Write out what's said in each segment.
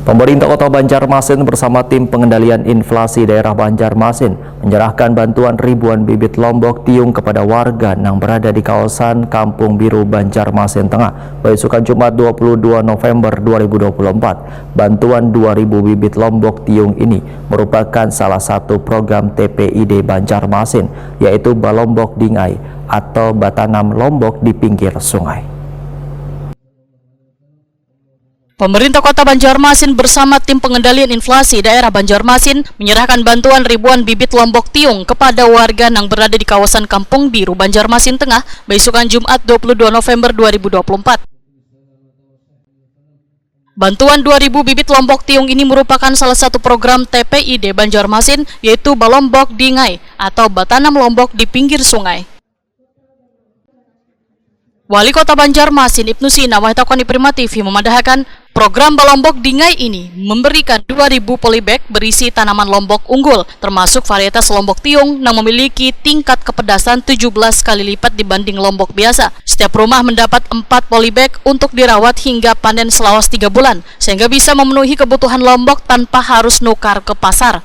Pemerintah Kota Banjarmasin bersama tim pengendalian inflasi daerah Banjarmasin menyerahkan bantuan ribuan bibit lombok tiung kepada warga yang berada di kawasan Kampung Biru Banjarmasin Tengah, besokan Jumat 22 November 2024. Bantuan 2.000 bibit lombok tiung ini merupakan salah satu program TPID Banjarmasin, yaitu Balombok Dingai atau Batanam Lombok di pinggir sungai. Pemerintah Kota Banjarmasin bersama tim pengendalian inflasi daerah Banjarmasin menyerahkan bantuan ribuan bibit lombok tiung kepada warga yang berada di kawasan Kampung Biru Banjarmasin Tengah, besokan Jumat 22 November 2024. Bantuan 2.000 bibit lombok tiung ini merupakan salah satu program TPID Banjarmasin, yaitu Balombok Dingai atau Batanam Lombok di pinggir sungai. Wali Kota Banjarmasin Ibnu Sina Wahitakwani Prima TV memadahkan program Balombok Dingai ini memberikan 2.000 polybag berisi tanaman lombok unggul, termasuk varietas lombok tiung yang memiliki tingkat kepedasan 17 kali lipat dibanding lombok biasa. Setiap rumah mendapat 4 polybag untuk dirawat hingga panen selawas 3 bulan, sehingga bisa memenuhi kebutuhan lombok tanpa harus nukar ke pasar.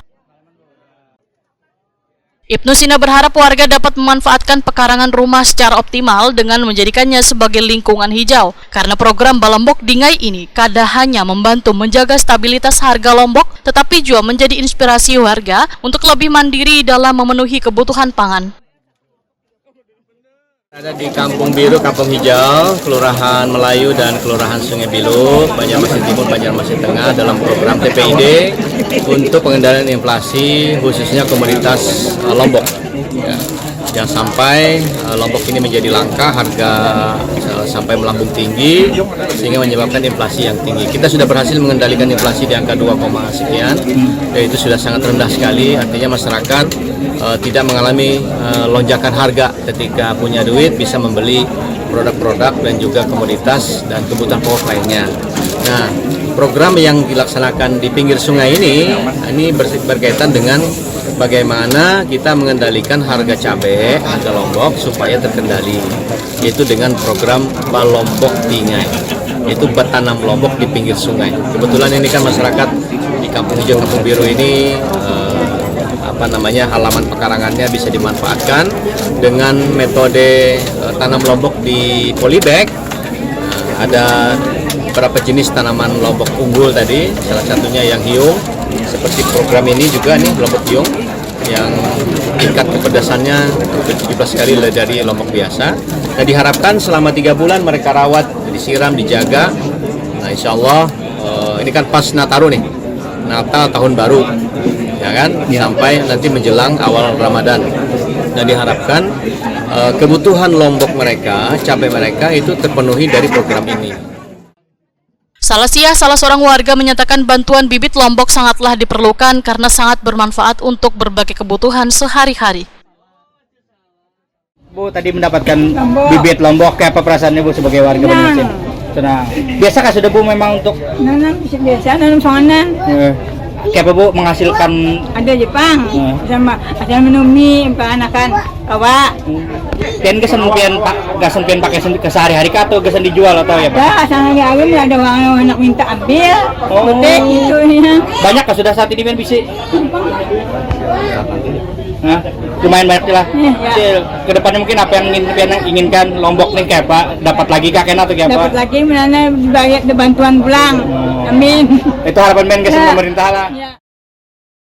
Ibnu Sina berharap warga dapat memanfaatkan pekarangan rumah secara optimal dengan menjadikannya sebagai lingkungan hijau, karena program Balombok Dingai ini kada hanya membantu menjaga stabilitas harga lombok, tetapi juga menjadi inspirasi warga untuk lebih mandiri dalam memenuhi kebutuhan pangan. Ada di Kampung Biru, Kampung Hijau, Kelurahan Melayu dan Kelurahan Sungai Bilu, Banjarmasin Timur, Banjarmasin Tengah dalam program TPID untuk pengendalian inflasi khususnya komoditas lombok. Ya, yang sampai lombok ini menjadi langka, harga sampai melambung tinggi sehingga menyebabkan inflasi yang tinggi. Kita sudah berhasil mengendalikan inflasi di angka 2, sekian, yaitu sudah sangat rendah sekali. Artinya masyarakat tidak mengalami lonjakan harga ketika punya duit, bisa membeli produk-produk dan juga komoditas dan kebutuhan pokok lainnya. Nah, program yang dilaksanakan di pinggir sungai ini berkaitan dengan bagaimana kita mengendalikan harga cabai, harga lombok supaya terkendali, yaitu dengan program Balombok Dingai, yaitu Batanam Lombok di pinggir sungai. Kebetulan ini kan masyarakat di Kampung Hijau, Kampung Biru ini halaman pekarangannya bisa dimanfaatkan dengan metode tanam lombok di polybag. Ada beberapa jenis tanaman lombok unggul tadi, salah satunya yang hiung. Seperti program ini juga nih lombok hiung yang tingkat kepedasannya 17 kali dari lombok biasa. Nah, diharapkan selama 3 bulan mereka rawat, disiram, dijaga. Nah, insya Allah ini kan pas Nataru nih, Natal tahun baru, ya kan, sampai nanti menjelang awal Ramadan. Dan diharapkan kebutuhan lombok mereka, cabai mereka itu terpenuhi dari program ini. Salah seorang warga menyatakan bantuan bibit lombok sangatlah diperlukan karena sangat bermanfaat untuk berbagai kebutuhan sehari-hari. Bu tadi mendapatkan bibit lombok, kayak apa perasaannya Bu sebagai warga Banjarmasin? Senang. Biasa kah sudah Bu memang untuk nanam biasa nanam songanan? Kayak apa Bu menghasilkan? Ada Jepang sama ada menumi anakan kawa. Pian gasan pian pakai sehari-hari atau gasan dijual atau ya Pak? Ada sana lagi ada orang anak minta ambil. Betul itu ya. Banyak kah sudah saat ini pian bisa? Nah, lumayan banyak lah. Ya. Kedepannya mungkin apa yang pian inginkan lombok nih kayak Pak? Dapat lagi kah kena atau kayak apa? Dapat lagi mana bantuan pulang. Amin. Itu harapan pian gasan pemerintah lah. Ya.